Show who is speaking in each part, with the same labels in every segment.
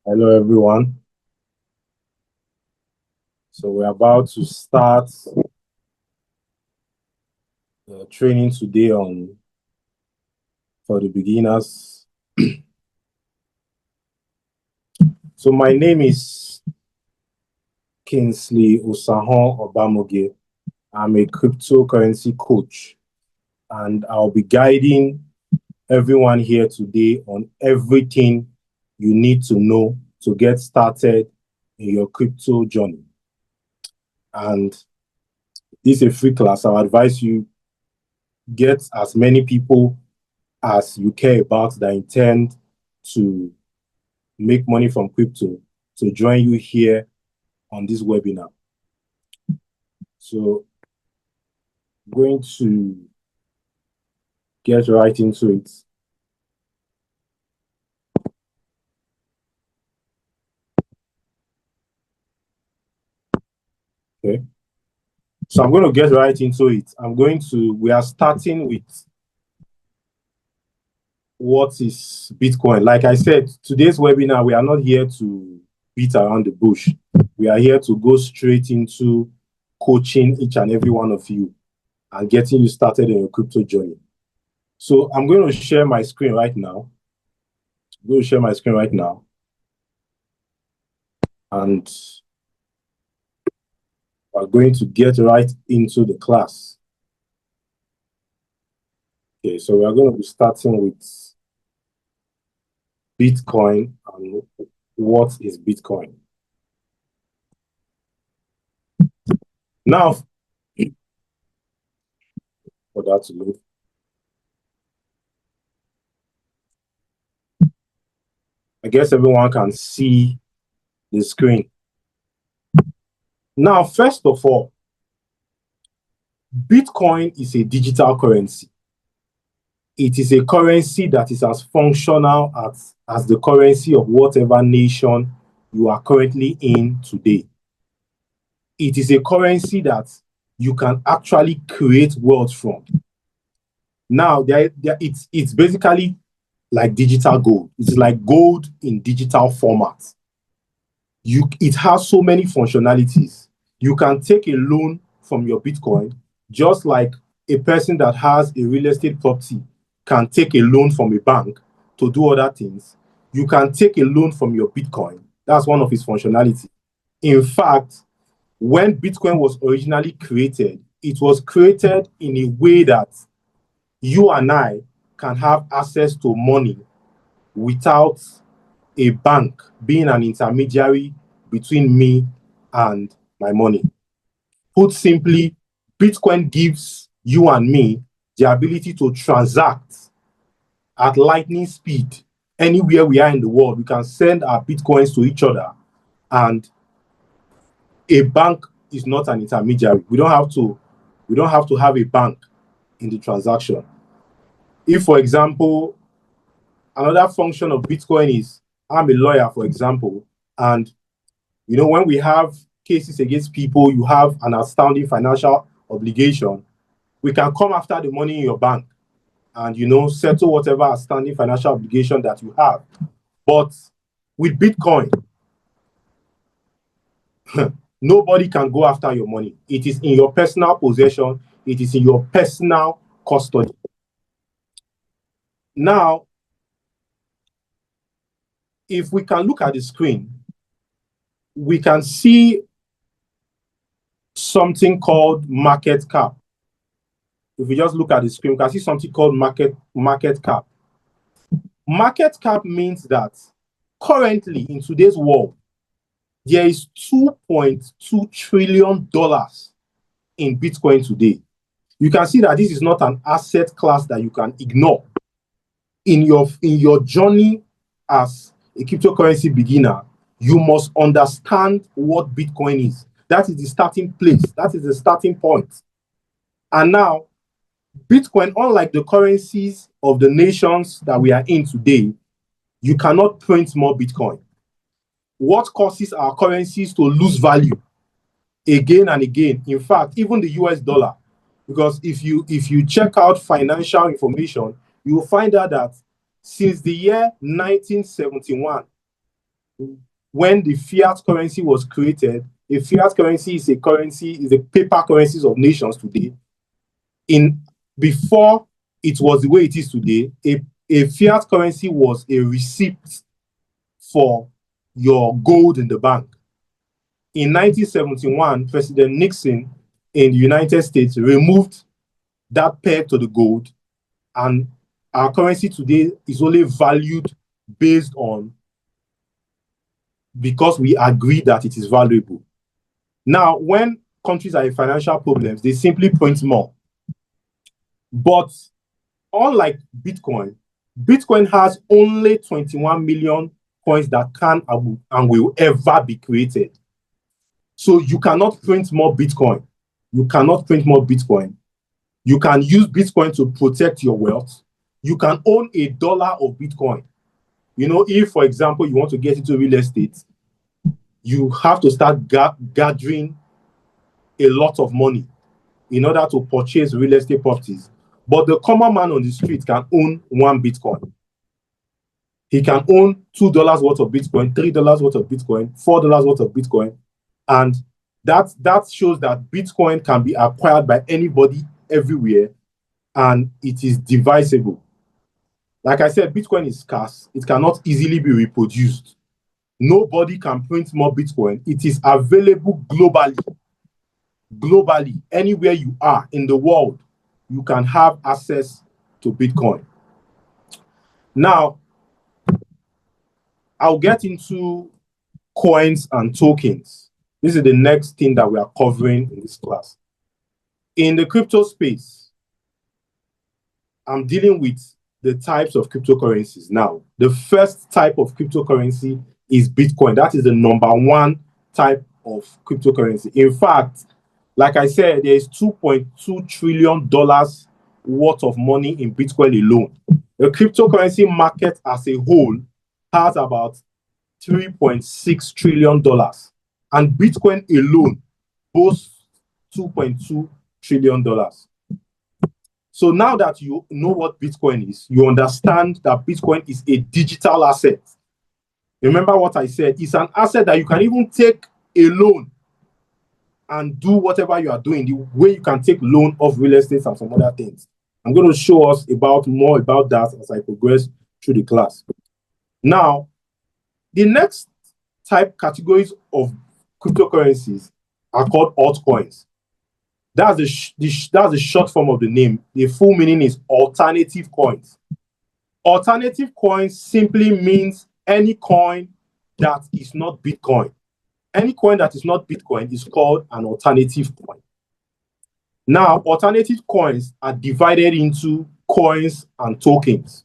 Speaker 1: Hello, everyone. So we're about to start training today on for the beginners. So my name is Kingsley Osahon Obamoge. I'm a cryptocurrency coach, and I'll be guiding everyone here today on everything you need to know to get started in your crypto journey. And this is a free class. I'll advise you get as many people as you care about that intend to make money from crypto to join you here on this webinar. So I'm going to get right into it. Okay. So I'm going to get right into it. We are starting with what is Bitcoin. Like I said, today's webinar, we are not here to beat around the bush. We are here to go straight into coaching each and every one of you and getting you started in your crypto journey. So I'm going to share my screen right now. And we're going to get right into the class. Okay, so we are going to be starting with Bitcoin and what is Bitcoin. Now, for that to load. I guess everyone can see the screen. Now, first of all, Bitcoin is a digital currency. It is a currency that is as functional as the currency of whatever nation you are currently in today. It is a currency that you can actually create wealth from. Now, it's basically like digital gold. It's like gold in digital format. It has so many functionalities. You can take a loan from your Bitcoin, just like a person that has a real estate property can take a loan from a bank to do other things. You can take a loan from your Bitcoin. That's one of its functionality. In fact, when Bitcoin was originally created, it was created in a way that you and I can have access to money without a bank being an intermediary between me and my money. Put simply, Bitcoin gives you and me the ability to transact at lightning speed anywhere we are in the world. We can send our Bitcoins to each other, and a bank is not an intermediary. We don't have to have a bank in the transaction. If, for example, another function of Bitcoin is I'm a lawyer, for example, and when we have cases against people, you have an outstanding financial obligation, we can come after the money in your bank and settle whatever outstanding financial obligation that you have. But with Bitcoin, nobody can go after your money. It is in your personal possession. It is in your personal custody. Now, if we can look at the screen, we can see something called market cap. If we just look at the screen, we can see something called market cap. Market cap means that currently in today's world, there is $2.2 trillion in Bitcoin today. You can see that this is not an asset class that you can ignore. In your journey as a cryptocurrency beginner, you must understand what Bitcoin is. That is the starting place. That is the starting point. And now, Bitcoin, unlike the currencies of the nations that we are in today, you cannot print more Bitcoin. What causes our currencies to lose value again and again? In fact, even the US dollar, because if you check out financial information, you will find out that since the year 1971, when the fiat currency was created, a fiat currency is a paper currencies of nations today. Before it was the way it is today, a fiat currency was a receipt for your gold in the bank. In 1971, President Nixon in the United States removed that peg to the gold, and our currency today is only valued based on because we agree that it is valuable. Now, when countries are in financial problems, they simply print more. But unlike Bitcoin, Bitcoin has only 21 million coins that can and will ever be created. So you cannot print more Bitcoin. You cannot print more Bitcoin. You can use Bitcoin to protect your wealth. You can own $1 of Bitcoin. You know, if, for example, you want to get into real estate, you have to start gathering a lot of money in order to purchase real estate properties. But the common man on the street can own 1 Bitcoin. He can own $2 worth of Bitcoin, $3 worth of Bitcoin, $4 worth of Bitcoin. And that shows that Bitcoin can be acquired by anybody everywhere, and it is divisible. Like I said, Bitcoin is scarce. It cannot easily be reproduced. Nobody can print more Bitcoin. It is available globally. Globally, anywhere you are in the world, you can have access to Bitcoin. Now, I'll get into coins and tokens. This is the next thing that we are covering in this class. In the crypto space, I'm dealing with the types of cryptocurrencies. Now, the first type of cryptocurrency is Bitcoin. That is the number 1 type of cryptocurrency. In fact, like I said, there is $2.2 trillion worth of money in Bitcoin alone. The cryptocurrency market as a whole has about $3.6 trillion. And Bitcoin alone boasts $2.2 trillion. So now that you know what Bitcoin is, you understand that Bitcoin is a digital asset. Remember what I said, it's an asset that you can even take a loan and do whatever you are doing, the way you can take loan of real estate and some other things. I'm going to show us more about that as I progress through the class. Now, the next categories of cryptocurrencies are called altcoins. That's the short form of the name. The full meaning is alternative coins. Alternative coins simply means any coin that is not Bitcoin. Any coin that is not Bitcoin is called an alternative coin. Now, alternative coins are divided into coins and tokens.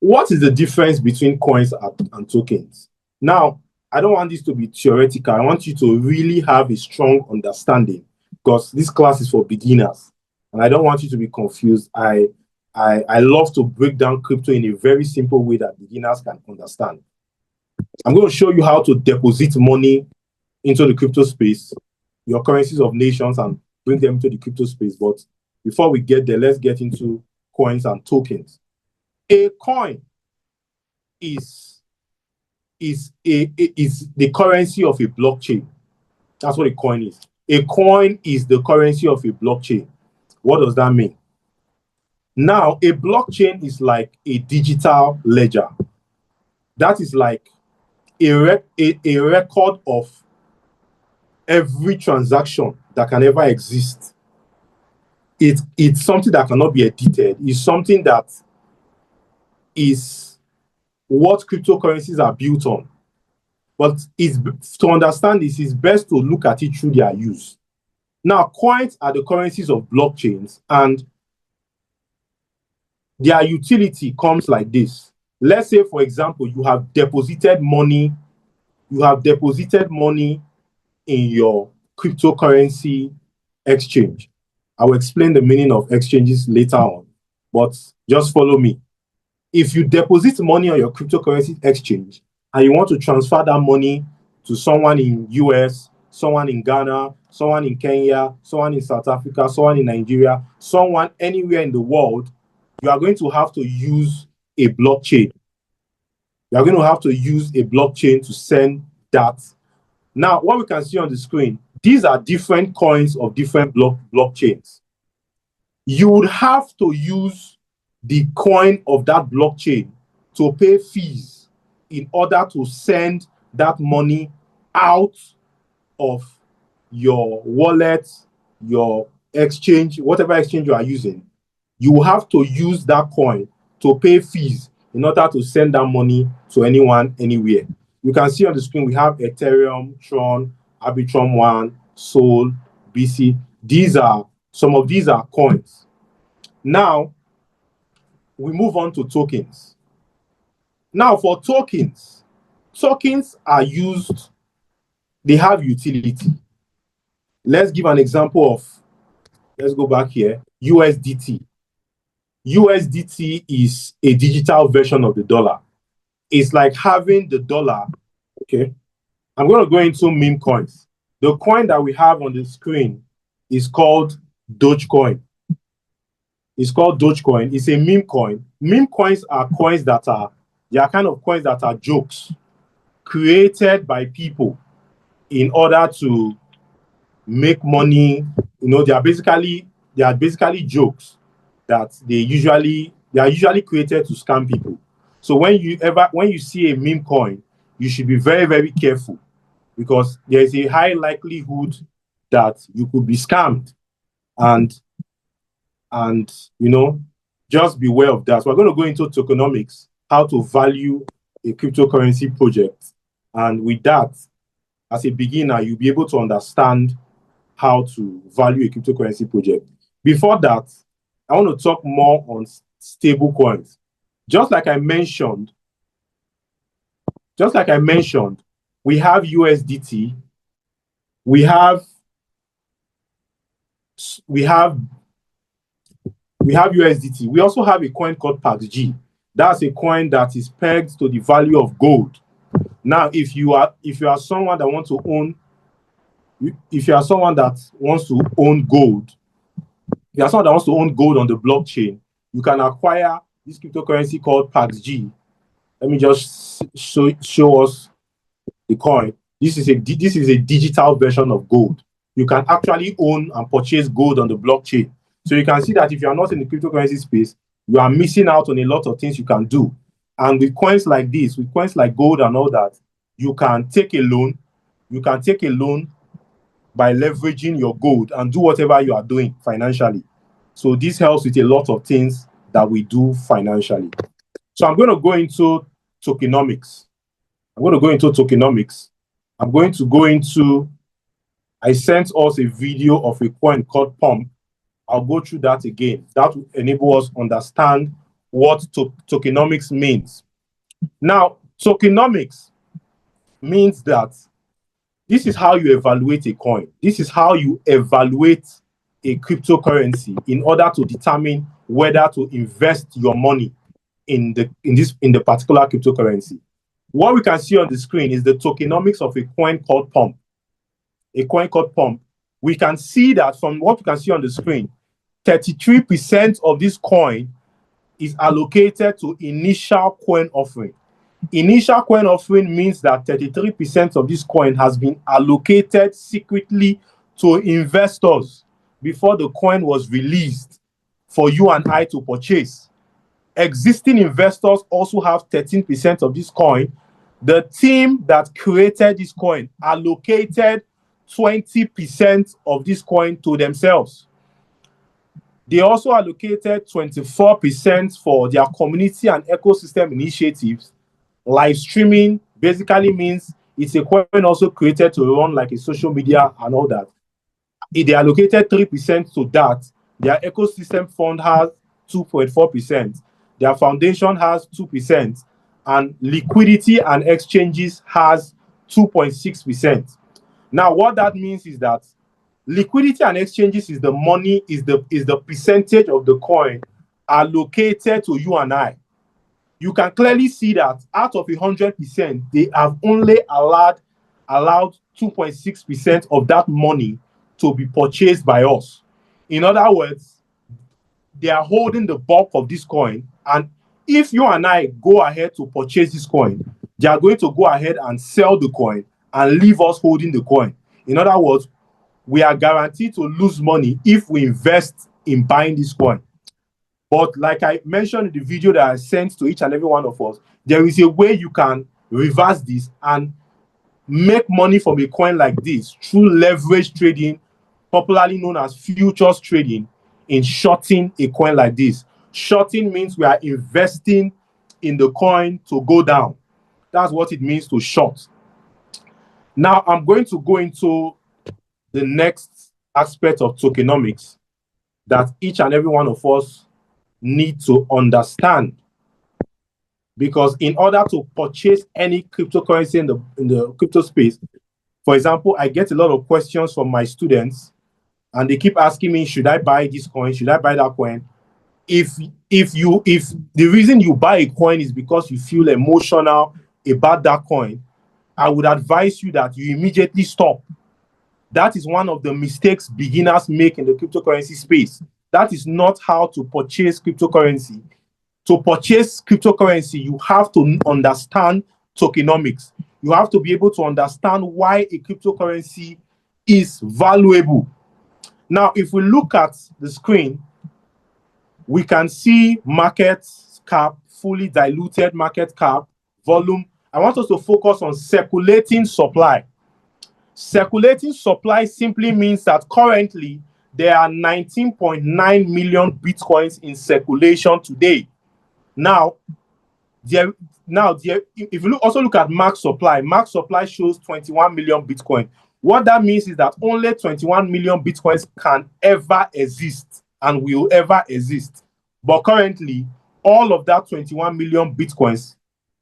Speaker 1: What is the difference between coins and tokens? Now, I don't want this to be theoretical. I want you to really have a strong understanding, because this class is for beginners, and I don't want you to be confused. I love to break down crypto in a very simple way that beginners can understand. I'm going to show you how to deposit money into the crypto space, your currencies of nations, and bring them to the crypto space. But before we get there, let's get into coins and tokens. A coin is the currency of a blockchain. That's what a coin is. A coin is the currency of a blockchain. What does that mean? Now, a blockchain is like a digital ledger. That is like a record of every transaction that can ever exist. It's something that cannot be edited. It's something that is what cryptocurrencies are built on. But to understand this, it's best to look at it through their use. Now, coins are the currencies of blockchains, and their utility comes like this. Let's say, for example, you have deposited money in your cryptocurrency exchange. I will explain the meaning of exchanges later on, but just follow me. If you deposit money on your cryptocurrency exchange and you want to transfer that money to someone in US, someone in Ghana, someone in Kenya, someone in South Africa, someone in Nigeria, someone anywhere in the world, you are going to have to use a blockchain. You are going to have to use a blockchain to send that. Now, what we can see on the screen, these are different coins of different blockchains. You would have to use the coin of that blockchain to pay fees in order to send that money out of your wallet, your exchange, whatever exchange you are using. You will have to use that coin to pay fees in order to send that money to anyone, anywhere. You can see on the screen, we have Ethereum, Tron, Arbitrum One, Sol, BC. Some of these are coins. Now, we move on to tokens. Now, for tokens are used, they have utility. Let's give an example of, let's go back here, USDT. USDT is a digital version of the dollar. It's like having the dollar. Okay. I'm going to go into meme coins. The coin that we have on the screen is called Dogecoin. It's called Dogecoin. It's a meme coin. Meme coins are coins that are, they are kind of coins that are jokes created by people in order to make money. You know, they are basically jokes that they are usually created to scam people. So when you see a meme coin, you should be very, very careful, because there is a high likelihood that you could be scammed, and you know, just beware of that. So we're going to go into tokenomics, how to value a cryptocurrency project, and with that, as a beginner, you'll be able to understand how to value a cryptocurrency project. Before that, I want to talk more on stable coins. Just like I mentioned, we have USDT, we have USDT. We also have a coin called PAXG. That's a coin that is pegged to the value of gold. Now, if you are someone that wants to own, if you are someone that wants to own gold, if you are someone that wants to own gold on the blockchain, you can acquire this cryptocurrency called PAXG. Let me just show us the coin. This is a digital version of gold. You can actually own and purchase gold on the blockchain. So you can see that if you are not in the cryptocurrency space, you are missing out on a lot of things you can do. And with coins like this, with coins like gold and all that, you can take a loan. You can take a loan by leveraging your gold and do whatever you are doing financially. So this helps with a lot of things that we do financially. So I'm going to go into tokenomics. I sent us a video of a coin called Pump. I'll go through that again. That will enable us to understand what tokenomics means. Now, tokenomics means that this is how you evaluate a coin. This is how you evaluate a cryptocurrency in order to determine whether to invest your money in the particular cryptocurrency. What we can see on the screen is the tokenomics of a coin called Pump. A coin called Pump. We can see that from what we can see on the screen, 33% of this coin is allocated to initial coin offering. Initial coin offering means that 33% of this coin has been allocated secretly to investors before the coin was released for you and I to purchase. Existing investors also have 13% of this coin. The team that created this coin allocated 20% of this coin to themselves. They also allocated 24% for their community and ecosystem initiatives. Live streaming basically means it's a coin also created to run like a social media and all that. If they allocated 3% to that, their ecosystem fund has 2.4%, their foundation has 2%, and liquidity and exchanges has 2.6%. Now, what that means is that liquidity and exchanges is the money, is the percentage of the coin allocated to you and I. You can clearly see that out of 100%, they have only allowed 2.6% of that money to be purchased by us. In other words, they are holding the bulk of this coin, and if you and I go ahead to purchase this coin, they are going to go ahead and sell the coin and leave us holding the coin. In other words, we are guaranteed to lose money if we invest in buying this coin. But like I mentioned in the video that I sent to each and every one of us, there is a way you can reverse this and make money from a coin like this through leverage trading, popularly known as futures trading, in shorting a coin like this. Shorting means we are investing in the coin to go down. That's what it means to short. Now, I'm going to go into the next aspect of tokenomics that each and every one of us need to understand. Because in order to purchase any cryptocurrency in the crypto space, for example, I get a lot of questions from my students, and they keep asking me, should I buy this coin? Should I buy that coin? If the reason you buy a coin is because you feel emotional about that coin, I would advise you that you immediately stop. That is one of the mistakes beginners make in the cryptocurrency space. That is not how to purchase cryptocurrency. To purchase cryptocurrency, you have to understand tokenomics. You have to be able to understand why a cryptocurrency is valuable. Now, if we look at the screen, we can see market cap, fully diluted market cap, volume. I want us to focus on circulating supply. Circulating supply simply means that currently there are 19.9 million Bitcoins in circulation today. Now, if you also look at max supply shows 21 million Bitcoin. What that means is that only 21 million Bitcoins can ever exist and will ever exist. But currently, all of that 21 million Bitcoins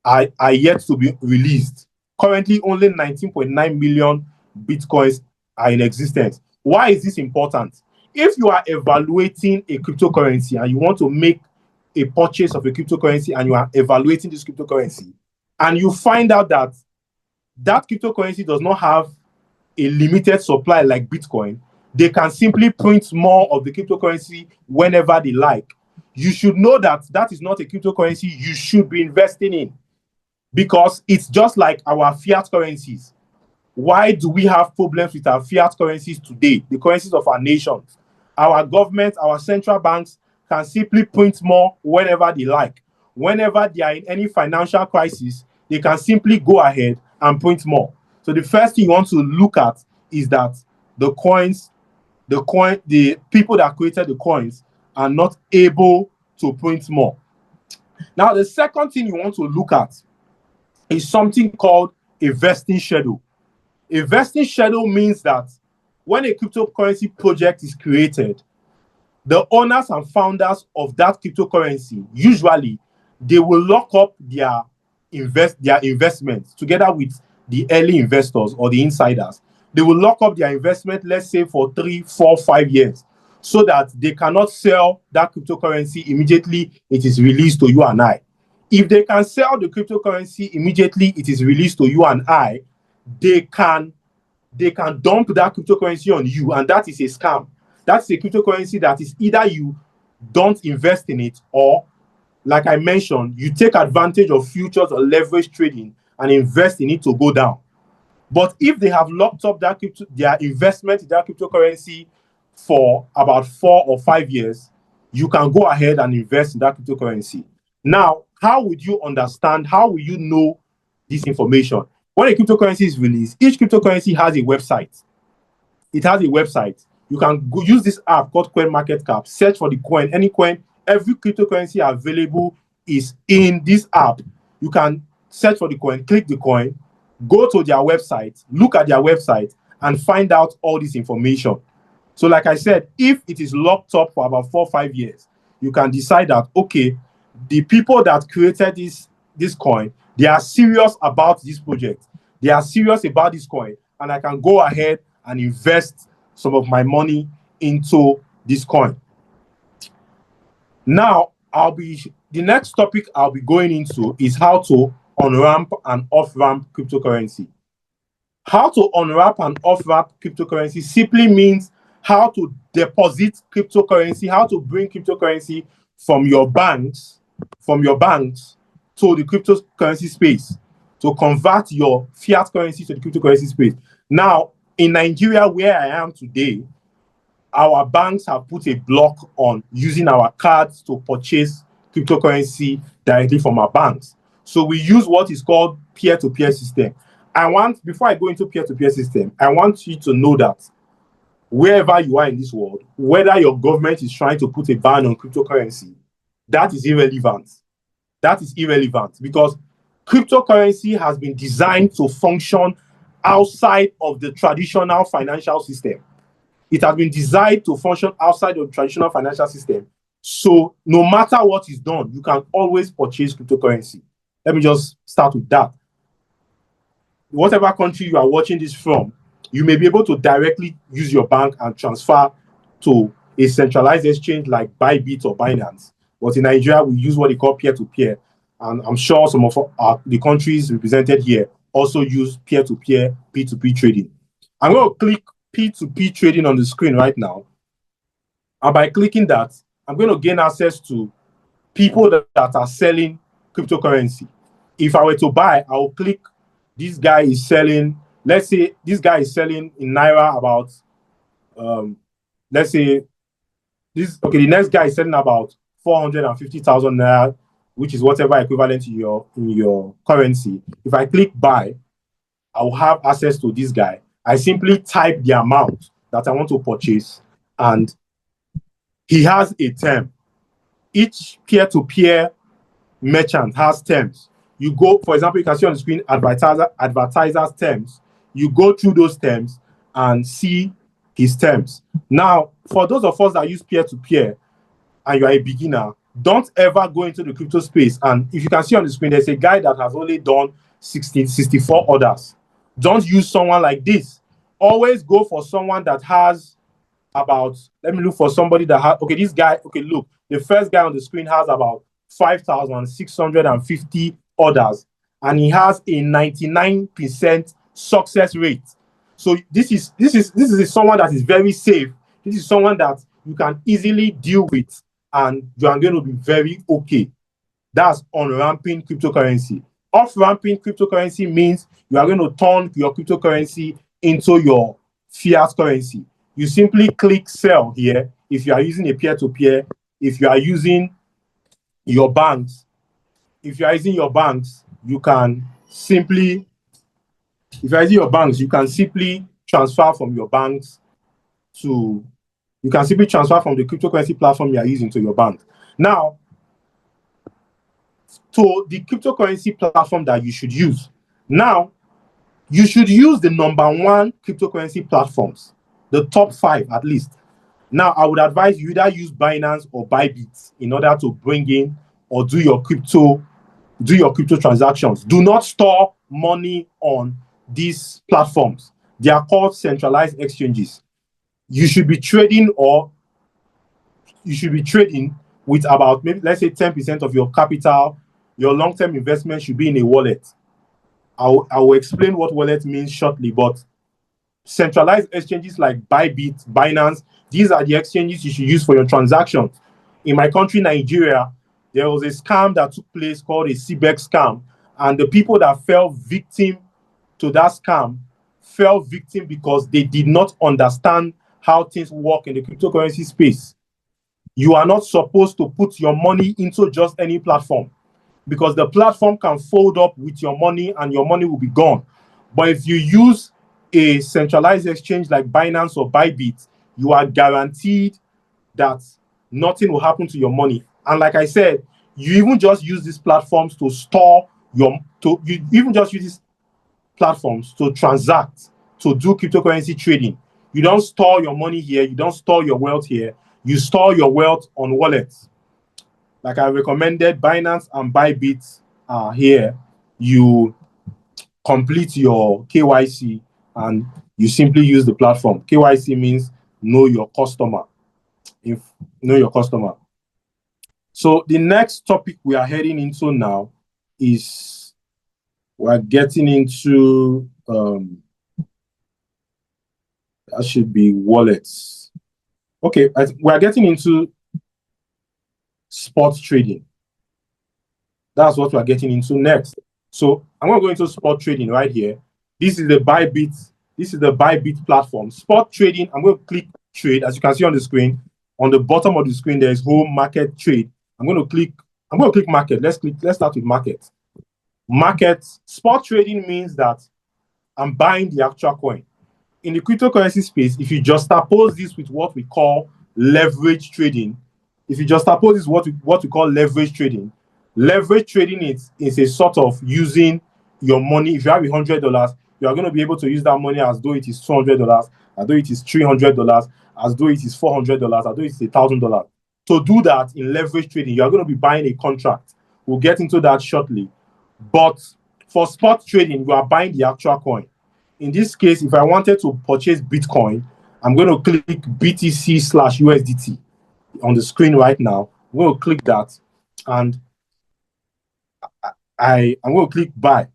Speaker 1: are yet to be released. Currently, only 19.9 million Bitcoins are in existence. Why is this important? If you are evaluating a cryptocurrency and you want to make a purchase of a cryptocurrency and you are evaluating this cryptocurrency and you find out that that cryptocurrency does not have a limited supply like Bitcoin, they can simply print more of the cryptocurrency whenever they like. You should know that that is not a cryptocurrency you should be investing in, because it's just like our fiat currencies. Why do we have problems with our fiat currencies today, the currencies of our nations? Our government, our central banks can simply print more whenever they like. Whenever they are in any financial crisis, they can simply go ahead and print more. So the first thing you want to look at is that the people that created the coins are not able to print more. Now, the second thing you want to look at is something called a vesting schedule. A vesting schedule means that when a cryptocurrency project is created, the owners and founders of that cryptocurrency, usually, they will lock up their investments together with the early investors or the insiders. They will lock up their investment, let's say, for 3, 4, 5 years, so that they cannot sell that cryptocurrency immediately it is released to you and I. If they can sell the cryptocurrency immediately it is released to you and I, they can dump that cryptocurrency on you, and that is a scam. That's a cryptocurrency that is either you don't invest in it, or, like I mentioned, you take advantage of futures or leverage trading and invest in it to go down. But if they have locked up their investment in that cryptocurrency for about 4 or 5 years, you can go ahead and invest in that cryptocurrency. Now, how would you understand, how will you know this information? When a cryptocurrency is released, each cryptocurrency has a website. It has a website. You can go use this app called CoinMarketCap, search for the coin, any coin, every cryptocurrency available is in this app. You can search for the coin, click the coin, go to their website, look at their website, and find out all this information. So like I said, if it is locked up for about 4 or 5 years, you can decide that, okay, the people that created this coin, they are serious about this project. They are serious about this coin, and I can go ahead and invest some of my money into this coin. Now, the next topic I'll be going into is how to on-ramp and off-ramp cryptocurrency. How to on-ramp and off-ramp cryptocurrency simply means how to deposit cryptocurrency, how to bring cryptocurrency from your banks from your banks to the cryptocurrency space, to convert your fiat currency to the cryptocurrency space. Now, in Nigeria, where I am today, our banks have put a block on using our cards to purchase cryptocurrency directly from our banks. So we use what is called peer-to-peer system. Before I go into peer-to-peer system, I want you to know that wherever you are in this world, whether your government is trying to put a ban on cryptocurrency, that is irrelevant. That is irrelevant because cryptocurrency has been designed to function outside of the traditional financial system. It has been designed to function outside of the traditional financial system. So no matter what is done, you can always purchase cryptocurrency. Let me just start with that. Whatever country you are watching this from, you may be able to directly use your bank and transfer to a centralized exchange like Bybit or Binance. But in Nigeria, we use what they call peer-to-peer. And I'm sure some of the countries represented here also use peer-to-peer, P2P trading. I'm going to click P2P trading on the screen right now. And by clicking that, I'm going to gain access to people that are selling cryptocurrency. If I were to buy, I will click, this guy is selling, let's say this guy is selling in Naira about, let's say, the next guy is selling about 450,000 Naira, which is whatever equivalent in your currency. If I click buy, I will have access to this guy. I simply type the amount that I want to purchase, and he has a term. Each peer-to-peer merchant has terms. You go, for example, you can see on the screen advertisers terms. You go through those terms and see his terms. Now, for those of us that use peer-to-peer and you are a beginner, don't ever go into the crypto space. And if you can see on the screen, there's a guy that has only done 64 orders. Don't use someone like this. Always go for someone that has about, let me look for somebody that has, okay, this guy, okay, look, the first guy on the screen has about 5,650 orders, and he has a 99% success rate. So this is someone that is very safe. This is someone that you can easily deal with, and you are going to be very okay. That's on-ramping cryptocurrency. Off-ramping cryptocurrency means you are going to turn your cryptocurrency into your fiat currency. You simply click sell here if you are using a peer-to-peer. If you are using your banks, you can simply transfer from your banks to, you can simply transfer from the cryptocurrency platform you are using to your bank. Now, to the cryptocurrency platform that you should use. Now, you should use the number one cryptocurrency platforms, the top 5 at least. Now, I would advise you either use Binance or Bybit in order to bring in or do your crypto transactions. Do not store money on these platforms. They are called centralized exchanges. You should be trading with about, maybe let's say 10% of your capital. Your long-term investment should be in a wallet. I will explain what wallet means shortly, but centralized exchanges like Bybit, Binance, these are the exchanges you should use for your transactions. In my country, Nigeria, there was a scam that took place called a CBEX scam, and the people that fell victim to that scam fell victim because they did not understand how things work in the cryptocurrency space. You are not supposed to put your money into just any platform, because the platform can fold up with your money and your money will be gone. But if you use a centralized exchange like Binance or Bybit, you are guaranteed that nothing will happen to your money. And like I said, you even just use these platforms to transact, to do cryptocurrency trading. You don't store your money here, you don't store your wealth here, you store your wealth on wallets. Like I recommended, Binance and Bybit are here. You complete your KYC and you simply use the platform. KYC means know your customer. Know your customer. So the next topic we are heading into now is we're getting into that should be wallets. Okay, we're getting into spot trading. That's what we're getting into next. So I'm going to go into spot trading right here. This is the Bybit. This is the Bybit platform. Spot trading, I'm going to click trade. As you can see on the screen, on the bottom of the screen, there is home, market, trade. I'm going to click market. Let's start with market. Market, spot trading means that I'm buying the actual coin. In the cryptocurrency space, if you just juxtapose this with what we call leverage trading, if you just juxtapose this what we call leverage trading is a sort of using your money. If you have $100, you are going to be able to use that money as though it is $200, as though it is $300, as though it is $400, as though it is $1,000. To do that in leverage trading, you are going to be buying a contract. We'll get into that shortly. But for spot trading, you are buying the actual coin. In this case, if I wanted to purchase Bitcoin, I'm going to click BTC/USDT on the screen right now. I'm going to click that, and I'm going to click buy.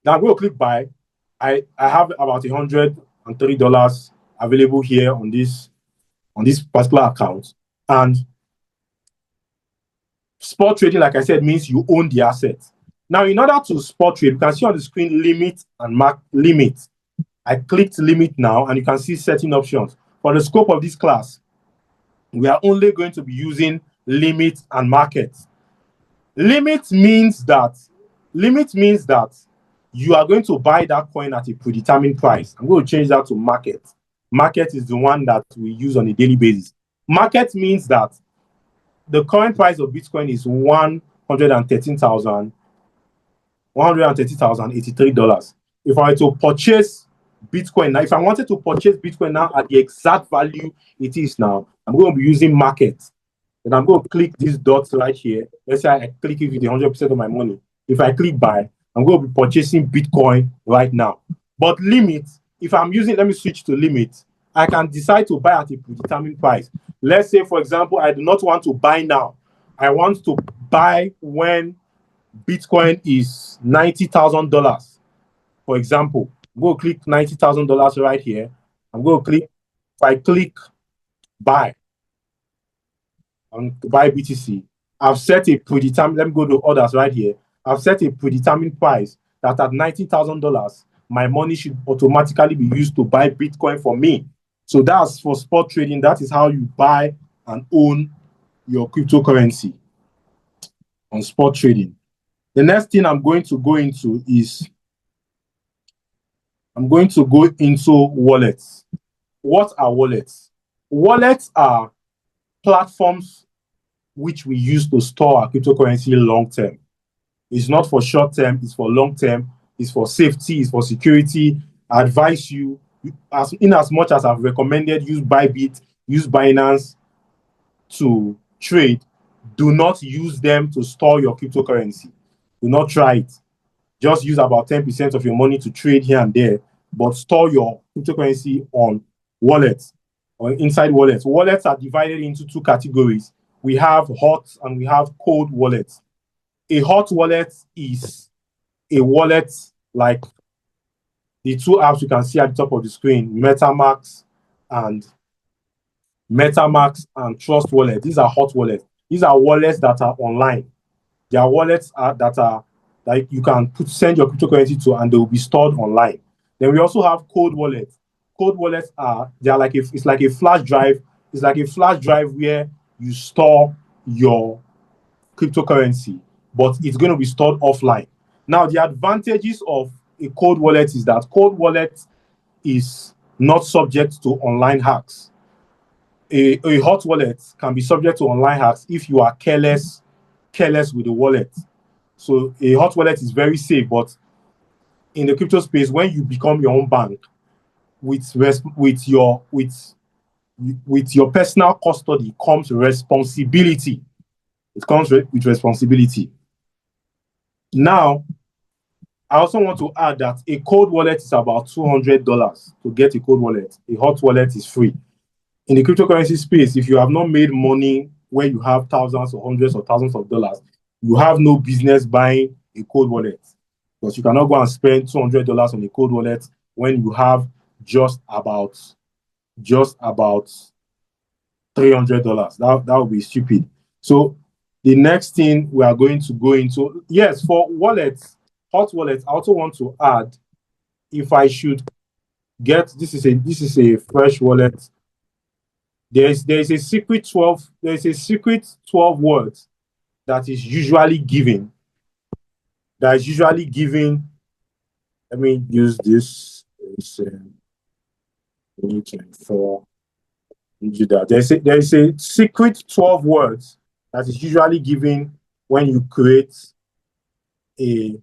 Speaker 1: Now I'm going to click buy. I have about $103 available here on this particular account. And spot trading, like I said, means you own the asset. Now, in order to spot trade, you can see on the screen limit and mark limit. I clicked limit now, and you can see certain options. For the scope of this class, we are only going to be using limit and market. Limit means that you are going to buy that coin at a predetermined price. I'm going to change that to market. Market is the one that we use on a daily basis. Market means that the current price of Bitcoin is $130,083. If I were to purchase Bitcoin now, if I wanted to purchase Bitcoin now at the exact value it is now, I'm going to be using market. And I'm going to click these dots right here. Let's say I click it with 100% of my money. If I click buy, I'm going to be purchasing Bitcoin right now. But limit, if I'm using, let me switch to limit. I can decide to buy at a predetermined price. Let's say, for example, I do not want to buy now. I want to buy when Bitcoin is $90,000. For example, I'm going to click $90,000 right here. I'm going to click, if I click buy on buy BTC, I've set a predetermined, let me go to orders right here. I've set a predetermined price that at $90,000, my money should automatically be used to buy Bitcoin for me. So that's for spot trading. That is how you buy and own your cryptocurrency on spot trading. The next thing I'm going to go into is wallets. What are wallets? Wallets are platforms which we use to store our cryptocurrency long term. It's not for short term, it's for long term, it's for safety, it's for security. I advise you, as much as I've recommended, use Bybit, use Binance to trade, do not use them to store your cryptocurrency. Do not try it. Just use about 10% of your money to trade here and there, but store your cryptocurrency on wallets or inside wallets. Wallets are divided into two categories. We have hot and we have cold wallets. A hot wallet is a wallet like the two apps you can see at the top of the screen, MetaMask and Trust Wallet. These are hot wallets. These are wallets that are online. They are wallets that you can send your cryptocurrency to, and they will be stored online. Then we also have cold wallets. Cold wallets it's like a flash drive. It's like a flash drive where you store your cryptocurrency, but it's going to be stored offline. Now, the advantages of a cold wallet is that cold wallet is not subject to online hacks. A hot wallet can be subject to online hacks if you are careless with the wallet. So a hot wallet is very safe, but in the crypto space, when you become your own bank, with your personal custody comes responsibility. It comes with responsibility. Now, I also want to add that a cold wallet is about $200 to get a cold wallet. A hot wallet is free. In the cryptocurrency space, if you have not made money where you have thousands or hundreds of thousands of dollars, you have no business buying a cold wallet, because you cannot go and spend $200 on a cold wallet when you have just about $300. That would be stupid. So The next thing we are going to go into, yes, for wallets, hot wallets, I also want to add, if I should get, this is a fresh wallet. There's a secret 12 words that is usually given. Let me use this. It's 24. There is a secret 12 words that is usually given when you create a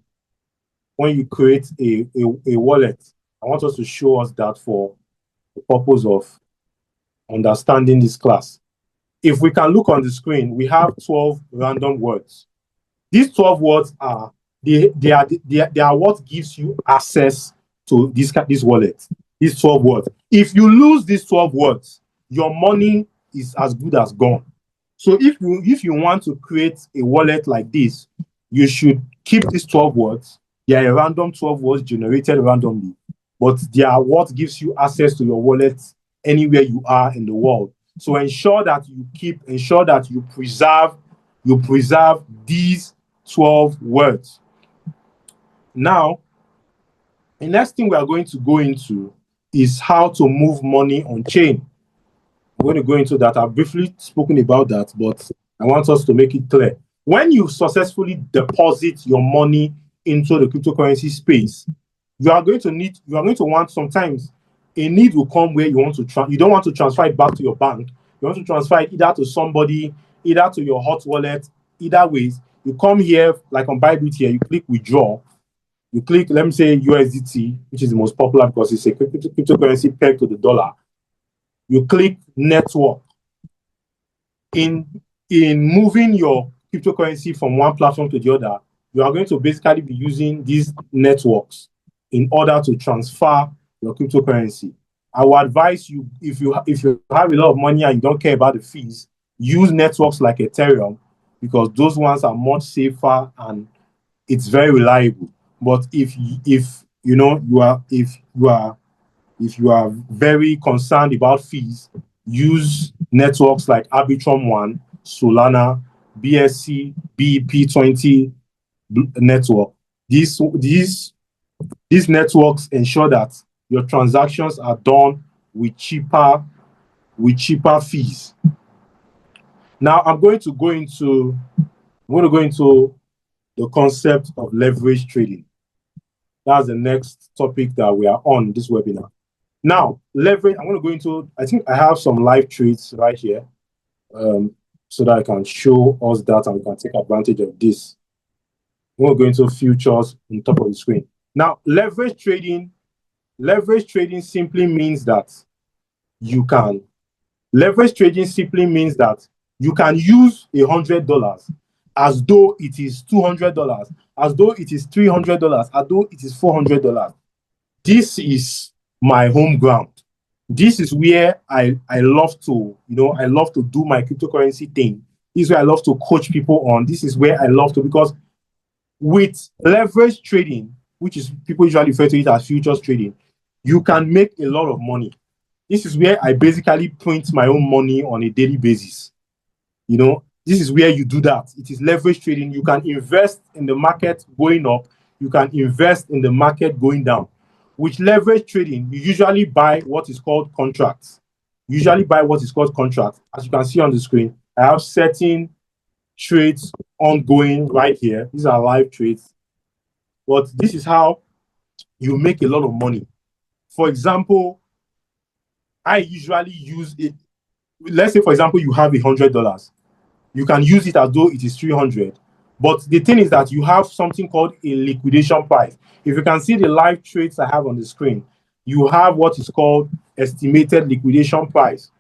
Speaker 1: wallet. I want us to show us that for the purpose of understanding this class. If we can look on the screen, we have 12 random words. These 12 words are what gives you access to this wallet. These 12 words. If you lose these 12 words, your money is as good as gone. So if you want to create a wallet like this, you should keep these 12 words. They are a random 12 words generated randomly, but they are what gives you access to your wallet anywhere you are in the world. So ensure that you preserve these 12 words. Now, the next thing we are going to go into is how to move money on chain. I'm going to go into that. I've briefly spoken about that, but I want us to make it clear. When you successfully deposit your money into the cryptocurrency space, you are going to want, sometimes a need will come where you don't want to transfer it back to your bank. You want to transfer it either to somebody, either to your hot wallet, either ways. You come here, like on Bybit here, you click withdraw. You click, let me say USDT, which is the most popular because it's a cryptocurrency pegged to the dollar. You click network. In moving your cryptocurrency from one platform to the other, you are going to basically be using these networks in order to transfer your cryptocurrency. I would advise you, if you have a lot of money and you don't care about the fees, use networks like Ethereum, because those ones are much safer and it's very reliable. But if you are very concerned about fees, use networks like Arbitrum One, Solana, BSC, BP20 network. These networks ensure that your transactions are done with cheaper fees. Now I'm going to go into the concept of leverage trading. That's the next topic that we are on this webinar. Now, leverage, I'm going to go into, I think I have some live trades right here, so that I can show us that and we can take advantage of this. We'll go into futures on top of the screen. Now, leverage trading simply means that you can use $100 as though it is $200, as though it is $300, as though it is $400. This is my home ground. This is where I love to do my cryptocurrency thing. This is where I love to coach people on. This is where I love to, because with leverage trading, which is people usually refer to it as futures trading, you can make a lot of money. This is where I basically print my own money on a daily basis. This is where you do that. It is leverage trading. You can invest in the market going up. You can invest in the market going down. With leverage trading, you usually buy what is called contracts. As you can see on the screen, I have certain trades ongoing right here. These are live trades. But this is how you make a lot of money. For example, I usually use it. Let's say, for example, you have $100. You can use it as though it is 300. But the thing is that you have something called a liquidation price. If you can see the live trades I have on the screen, you have what is called estimated liquidation price.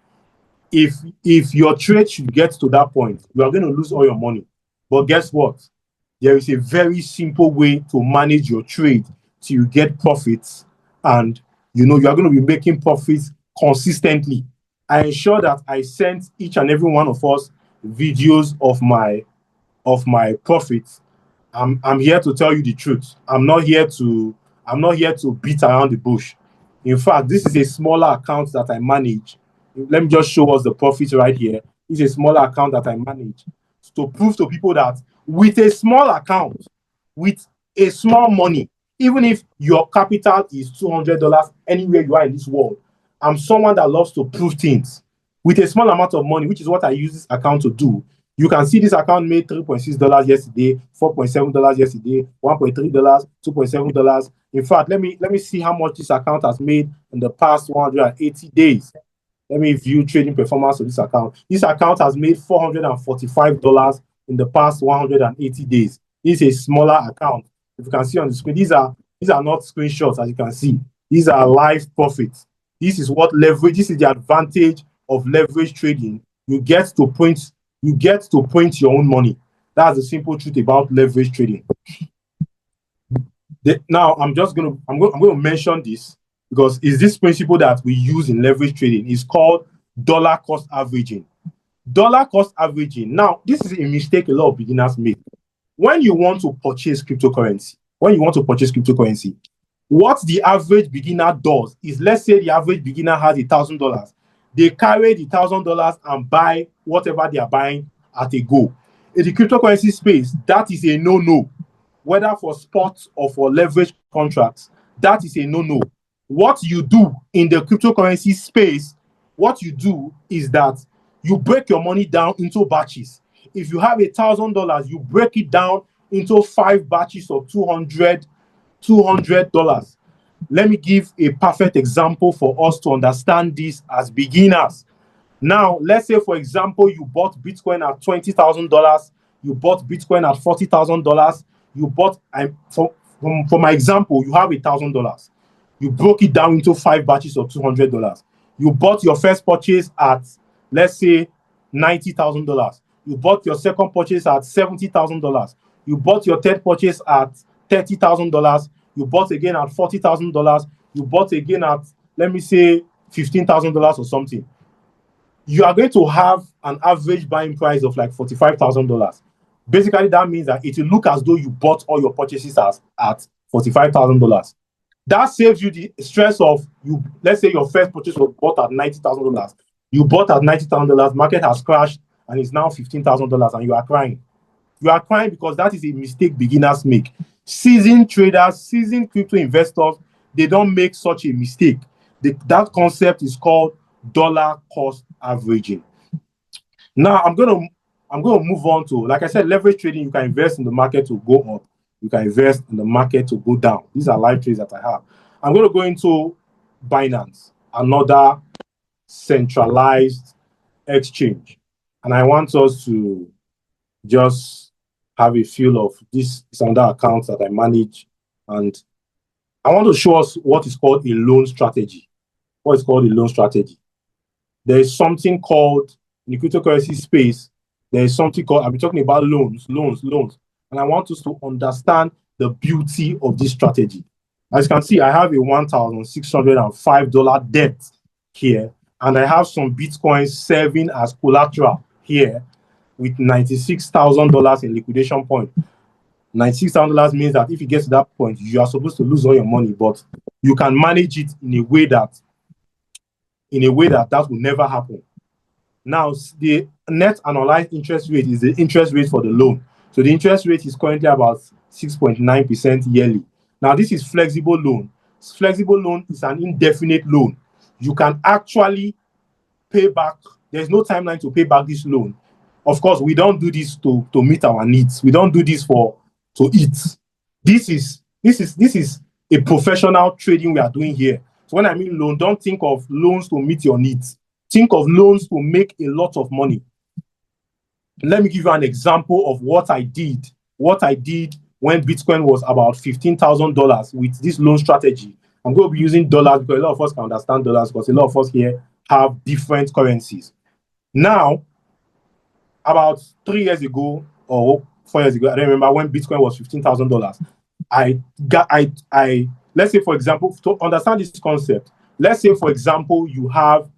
Speaker 1: If your trade should get to that point, you are going to lose all your money. But guess what? There is a very simple way to manage your trade till you get profits, and you are going to be making profits consistently. I ensure that I sent each and every one of us videos of my profits. I'm here to tell you the truth. I'm not here to beat around the bush. In fact, this is a smaller account that I manage. Let me just show us the profits right here. This is a smaller account that I manage. to prove to people that with a small account, with a small money, even if your capital is $200 anywhere you are in this world, I'm someone that loves to prove things with a small amount of money, which is what I use this account to do. You can see this account made $3.6 yesterday, $4.7 yesterday, $1.3, $2.7. In fact, let me see how much this account has made in the past 180 days. Let me view trading performance of this account. This account has made $445 in the past 180 days. This is a smaller account. If you can see on the screen, these are not screenshots, as you can see. These are live profits. This is what leverage, this is the advantage of leverage trading. You get to print your own money. That's the simple truth about leverage trading. Now I'm going to mention this because it's this principle that we use in leverage trading. It's called dollar cost averaging. Dollar cost averaging. Now, this is a mistake a lot of beginners make. When you want to purchase cryptocurrency, what the average beginner does is, let's say the average beginner has $1,000. They carry the $1,000 and buy whatever they are buying at a go. In the cryptocurrency space, that is a no-no. Whether for spot or for leverage contracts, that is a no-no. What you do in the cryptocurrency space, what you do is that you break your money down into batches. If you have $1,000, you break it down into 5 batches of $200. Let me give a perfect example for us to understand this as beginners. Now, let's say, for example, you bought Bitcoin at $20,000. You bought Bitcoin at $40,000. You bought, for my example, you have $1,000. You broke it down into 5 batches of $200. You bought your first purchase at, let's say, $90,000. You bought your second purchase at $70,000. You bought your third purchase at $30,000. You bought again at $40,000. You bought again at, let me say, $15,000 or something. You are going to have an average buying price of like $45,000. Basically, that means that it will look as though you bought all your purchases at $45,000. That saves you the stress of you. Let's say your first purchase was bought at $90,000. You bought at $90,000, market has crashed and it's now $15,000, and you are crying. You are crying because that is a mistake beginners make. Seasoned traders, seasoned crypto investors, they don't make such a mistake. That concept is called dollar cost averaging. Now I'm going to move on to, like I said, leverage trading. You can invest in the market to go up. You can invest in the market to go down. These are live trades that I have. I'm going to go into Binance, another centralized exchange. And I want us to just have a feel of this is another account that I manage. And I want to show us what is called a loan strategy. What is called a loan strategy? There is something called, in the cryptocurrency space, there is something called, I'll be talking about loans. And I want us to understand the beauty of this strategy. As you can see, I have a $1,605 debt here, and I have some Bitcoins serving as collateral here with $96,000 in liquidation point. $96,000 means that if you get to that point, you are supposed to lose all your money, but you can manage it in a way that will never happen. Now, the net annualized interest rate is the interest rate for the loan. So the interest rate is currently about 6.9% yearly. Now, this is flexible loan. Flexible loan is an indefinite loan. You can actually pay back. There's no timeline to pay back this loan. Of course, we don't do this to meet our needs. We don't do this to eat. This is a professional trading we are doing here. So when I mean loan, don't think of loans to meet your needs. Think of loans to make a lot of money. Let me give you an example of what I did when Bitcoin was about $15,000 with this loan strategy. I'm going to be using dollars because a lot of us can understand dollars because a lot of us here have different currencies. Now, about 3 years ago or 4 years ago, I don't remember, when Bitcoin was $15,000, let's say, for example, to understand this concept, let's say, for example, you have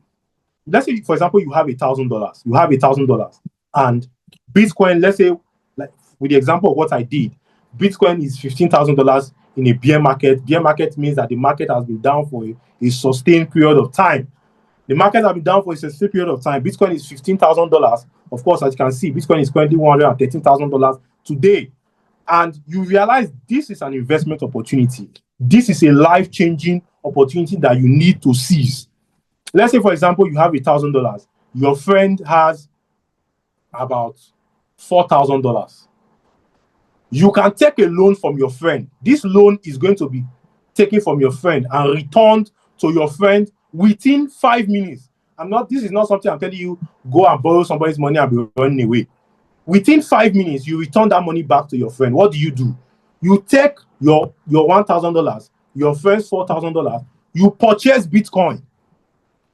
Speaker 1: $1,000. You have $1,000, and Bitcoin, let's say, like with the example of what I did, Bitcoin is $15,000 in a bear market. Bear market means that the market has been down for a sustained period of time. The market has been down for a specific period of time. Bitcoin is $15,000. Of course, as you can see, Bitcoin is currently $113,000 today. And you realize this is an investment opportunity. This is a life-changing opportunity that you need to seize. Let's say, for example, you have $1,000. Your friend has about $4,000. You can take a loan from your friend. This loan is going to be taken from your friend and returned to your friend within 5 minutes. This is not something I'm telling you, go and borrow somebody's money and be running away. Within 5 minutes, you return that money back to your friend. What do? You take your $1,000, your friend's $4,000, you purchase Bitcoin.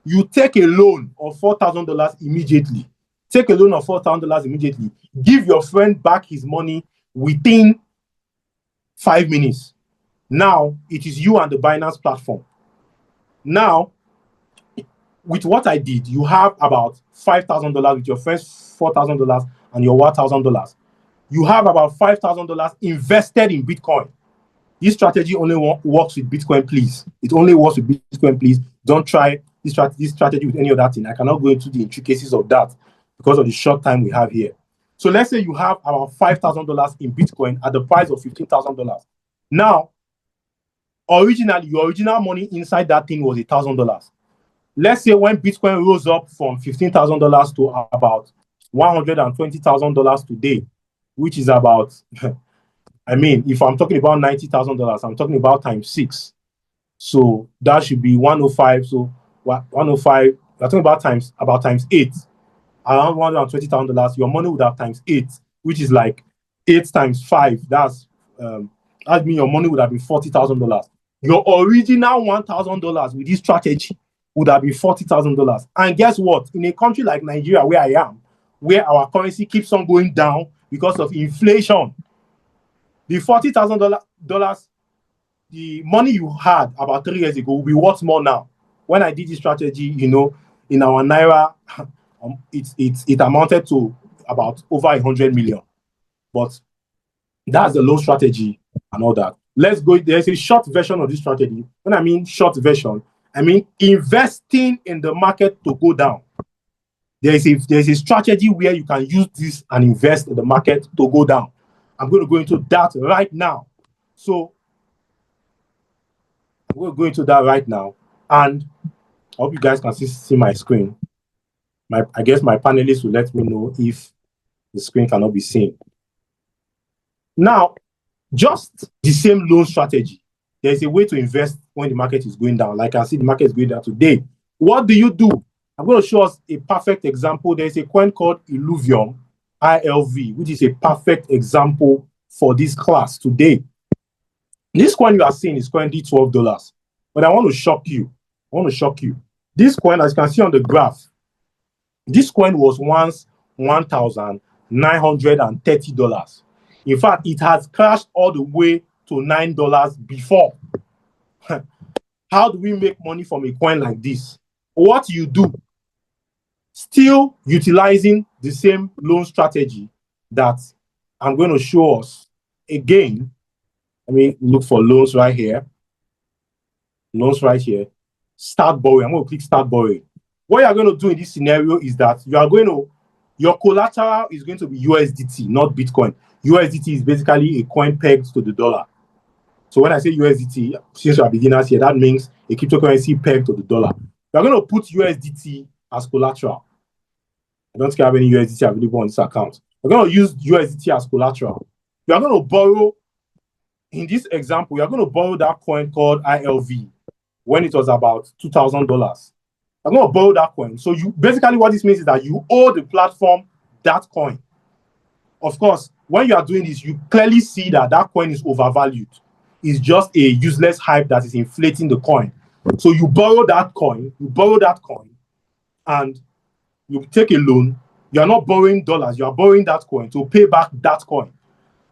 Speaker 1: You take a loan of $4,000 immediately. Take a loan of $4,000 immediately. Give your friend back his money within 5 minutes. Now, it is you and the Binance platform. Now, with what I did, you have about $5,000 with your friend's $4,000 and your $1,000. You have about $5,000 invested in Bitcoin. This strategy only works with Bitcoin, please. It only works with Bitcoin, please. Don't try this strategy with any other thing. I cannot go into the intricacies of that because of the short time we have here. So let's say you have about $5,000 in Bitcoin at the price of $15,000. Now, originally, your original money inside that thing was $1,000. Let's say when Bitcoin rose up from $15,000 to about $120,000 today, which is about, I mean, if I'm talking about $90,000, I'm talking about times 6. So that should be 105. So 105, we're talking about times 8. Around $120,000, your money would have times 8, which is like 8 times 5. That means your money would have been $40,000. Your original $1,000 with this strategy would have been $40,000. And guess what? In a country like Nigeria, where I am, where our currency keeps on going down because of inflation, the $40,000, the money you had about 3 years ago will be worth more now. When I did this strategy, in our Naira, it amounted to about over 100 million. But that's the loan strategy and all that. Let's go. There's a short version of this strategy. When I mean short version, I mean investing in the market to go down. There's a strategy where you can use this and invest in the market to go down. I'm going to go into that right now. So I'm going to go into that right now. And I hope you guys can see my screen. I guess my panelists will let me know if the screen cannot be seen. Now, just the same loan strategy. There's a way to invest when the market is going down. Like I see the market is going down today. What do you do? I'm going to show us a perfect example. There's a coin called Illuvium, ILV, which is a perfect example for this class today. This coin you are seeing is currently $12. But I want to shock you. This coin, as you can see on the graph, this coin was once $1,930. In fact, it has crashed all the way to $9 before. How do we make money from a coin like this? What you do, still utilizing the same loan strategy that I'm going to show us again. Let me look for loans right here. Loans right here. Start borrowing. I'm going to click start borrowing. What you're going to do in this scenario is that your collateral is going to be USDT, not Bitcoin. USDT is basically a coin pegged to the dollar. So when I say USDT, since you are beginners here, that means a cryptocurrency pegged to the dollar. We're going to put USDT as collateral. I don't think I have any USDT available on this account. We're going to use USDT as collateral. We are going to borrow, in this example, we are going to borrow that coin called ILV when it was about $2,000. I'm going to borrow that coin. So basically what this means is that you owe the platform that coin. Of course, when you are doing this, you clearly see that coin is overvalued. It's just a useless hype that is inflating the coin. So you borrow that coin, and you take a loan. You are not borrowing dollars, you are borrowing that coin to pay back that coin.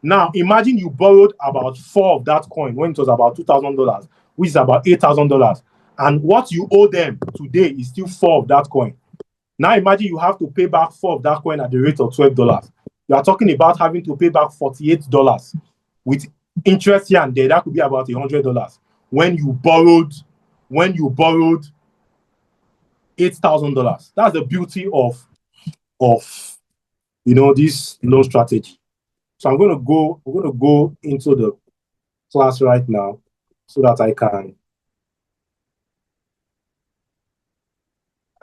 Speaker 1: Now, imagine you borrowed about 4 of that coin when it was about $2,000, which is about $8,000. And what you owe them today is still 4 of that coin. Now, imagine you have to pay back 4 of that coin at the rate of $12. You are talking about having to pay back $48 with interest here and there. That could be about $100 when you borrowed $8,000. That's the beauty of this loan strategy. So I'm going to go into the class right now so that I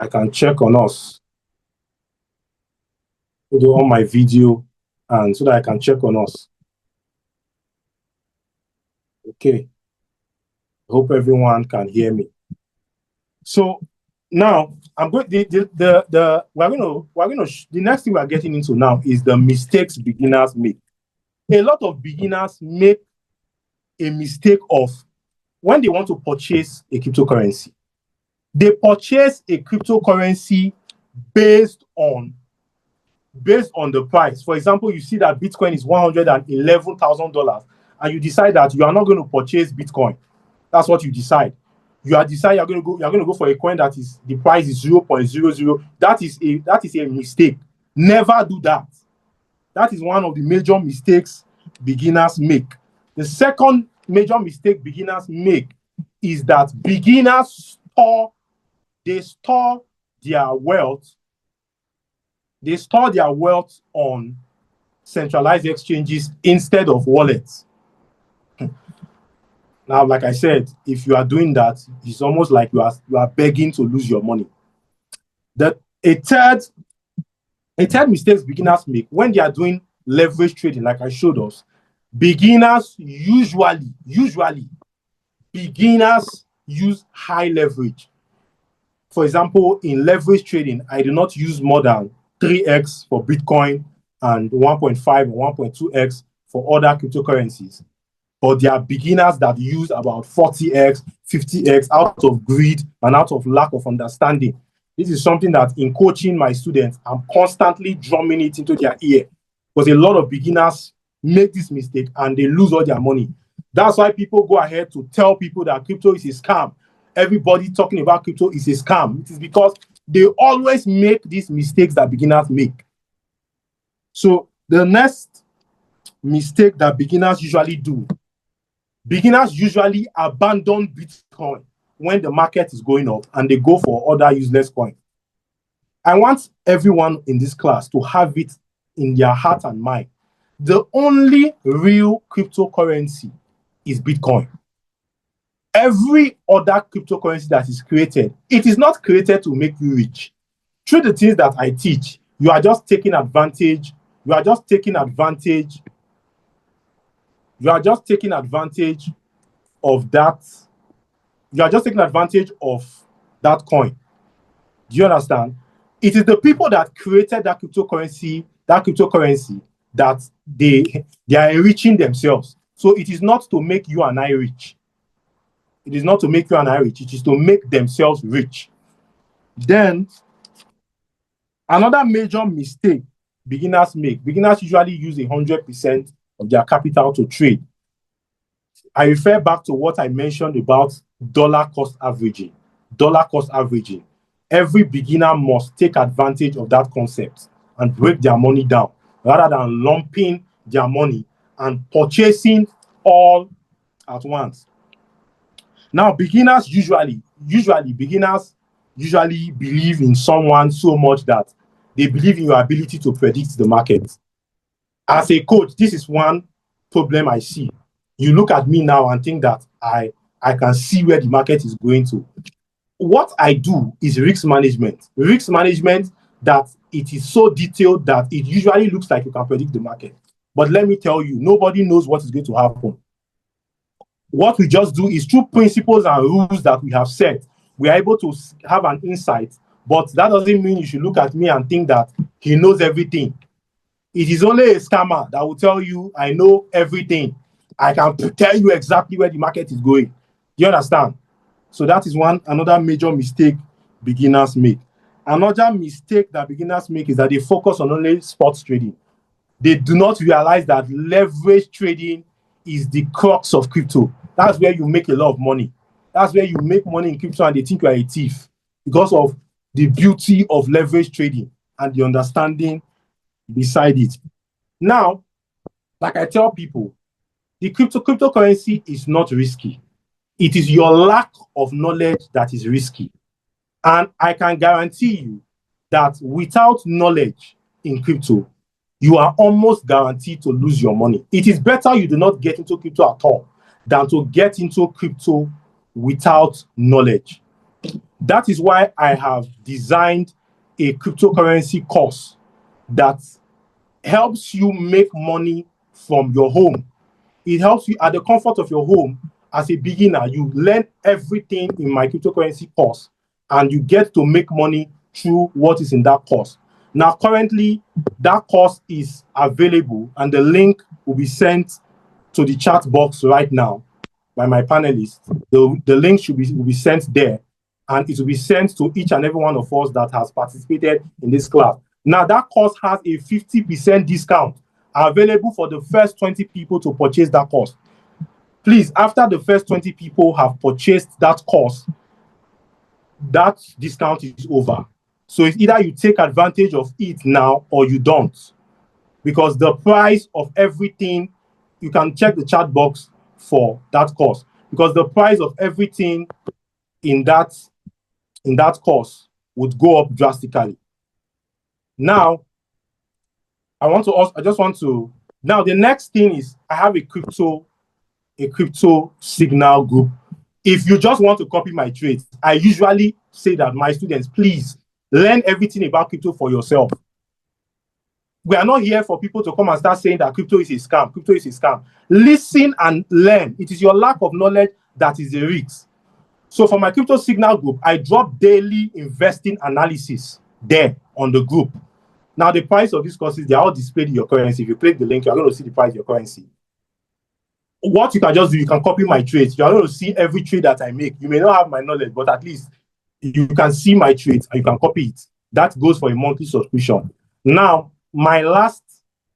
Speaker 1: can check on us, do on my video, and so that I can check on us. Okay. I hope everyone can hear me. So now I'm going. The next thing we're getting into now is the mistakes beginners make. A lot of beginners make a mistake of when they want to purchase a cryptocurrency. They purchase a cryptocurrency based on the price. For example, you see that Bitcoin is $111,000 and you decide that you are not going to purchase Bitcoin. That's what you decide. You are going to go for a coin that is the price is 0.00. That is a mistake. Never do that. That is one of the major mistakes beginners make. The second major mistake beginners make is that beginners store their wealth. They store their wealth on centralized exchanges instead of wallets. Now, like I said, if you are doing that, it's almost like you are begging to lose your money. A third mistake beginners make when they are doing leverage trading, like I showed us. Beginners usually use high leverage. For example, in leverage trading, I do not use more than 3x for Bitcoin and 1.5 and 1.2x for other cryptocurrencies. But there are beginners that use about 40x, 50x out of greed and out of lack of understanding. This is something that in coaching my students, I'm constantly drumming it into their ear, because a lot of beginners make this mistake and they lose all their money. That's why people go ahead to tell people that crypto is a scam. Everybody talking about crypto is a scam. It is because they always make these mistakes that beginners make. So the next mistake that beginners usually do, beginners usually abandon Bitcoin when the market is going up and they go for other useless coins. I want everyone in this class to have it in their heart and mind. The only real cryptocurrency is Bitcoin. Every other cryptocurrency that is created, it is not created to make you rich. Through the things that I teach, you are just taking advantage. You are just taking advantage of that. You are just taking advantage of that coin. Do you understand? It is the people that created that cryptocurrency that they are enriching themselves. So it is not to make you and I rich. It is not to make you and I rich. It is to make themselves rich. Then, another major mistake beginners make. Beginners usually use 100% of their capital to trade. I refer back to what I mentioned about dollar cost averaging. Every beginner must take advantage of that concept and break their money down rather than lumping their money and purchasing all at once. Now, beginners usually believe in someone so much that they believe in your ability to predict the market. As a coach, this is one problem I see. You look at me now and think that I can see where the market is going to. What I do is risk management. Risk management that it is so detailed that it usually looks like you can predict the market. But let me tell you, nobody knows what is going to happen. What we just do is through principles and rules that we have set, we are able to have an insight. But that doesn't mean you should look at me and think that he knows everything. It is only a scammer that will tell you, I know everything. I can tell you exactly where the market is going. You understand? So that is another major mistake beginners make. Another mistake that beginners make is that they focus on only sports trading. They do not realize that leverage trading is the crux of crypto. That's where you make a lot of money. That's where you make money in crypto and they think you are a thief because of the beauty of leverage trading and the understanding beside it. Now, like I tell people, the cryptocurrency is not risky. It is your lack of knowledge that is risky. And I can guarantee you that without knowledge in crypto, you are almost guaranteed to lose your money. It is better you do not get into crypto at all than to get into crypto without knowledge. That is why I have designed a cryptocurrency course that helps you make money from your home. It helps you at the comfort of your home. As a beginner, you learn everything in my cryptocurrency course, and you get to make money through what is in that course. Now, currently, that course is available, and the link will be sent to the chat box right now by my panelists. The link will be sent there, and it will be sent to each and every one of us that has participated in this class. Now, that course has a 50% discount available for the first 20 people to purchase that course. Please, after the first 20 people have purchased that course, that discount is over. So it's either you take advantage of it now or you don't. Because the price of everything, you can check the chat box for that course. Because the price of everything in that course would go up drastically. Now, now the next thing is I have a crypto signal group. If you just want to copy my trades, I usually say that my students, please learn everything about crypto for yourself. We are not here for people to come and start saying that crypto is a scam. Crypto is a scam. Listen and learn. It is your lack of knowledge that is the risk. So for my crypto signal group, I drop daily investing analysis there on the group. Now, the price of these courses, they are all displayed in your currency. If you click the link, you're going to see the price of your currency. What you can just do, you can copy my trades. You're going to see every trade that I make. You may not have my knowledge, but at least you can see my trades and you can copy it. That goes for a monthly subscription. Now, my last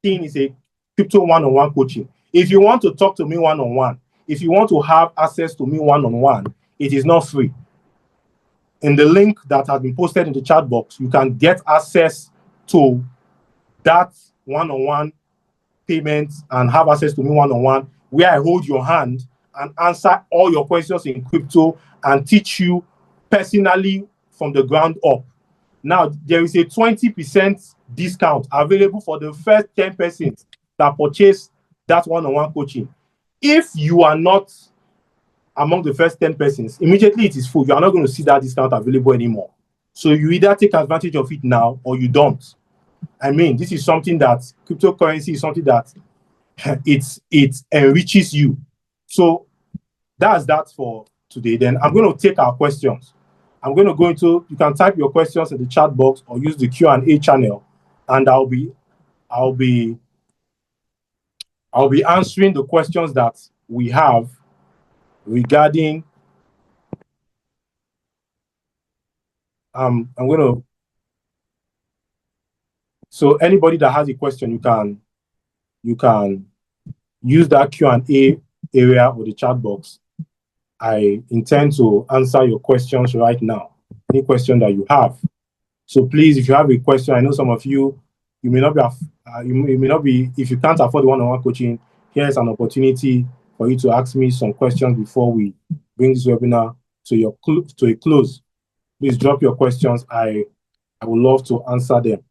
Speaker 1: thing is a crypto one-on-one coaching. If you want to talk to me one-on-one, if you want to have access to me one-on-one, it is not free. In the link that has been posted in the chat box, you can get access to that one-on-one payment and have access to me one-on-one, where I hold your hand and answer all your questions in crypto and teach you personally from the ground up. Now, there is a 20% discount available for the first 10 persons that purchase that one-on-one coaching. If you are not among the first 10 persons, immediately it is full. You are not going to see that discount available anymore. So you either take advantage of it now or you don't. I mean, this is something that cryptocurrency is something that it enriches you. So that's that for today. Then I'm going to take our questions. I'm going to go into, you can type your questions in the chat box or use the Q&A channel, and I'll be answering the questions that we have regarding so anybody that has a question, you can use that Q&A area or the chat box. I intend to answer your questions right now. Any question that you have. So please, if you have a question, I know some of you may not be, if you can't afford the one-on-one coaching, here's an opportunity for you to ask me some questions before we bring this webinar to a close. Please drop your questions. I would love to answer them.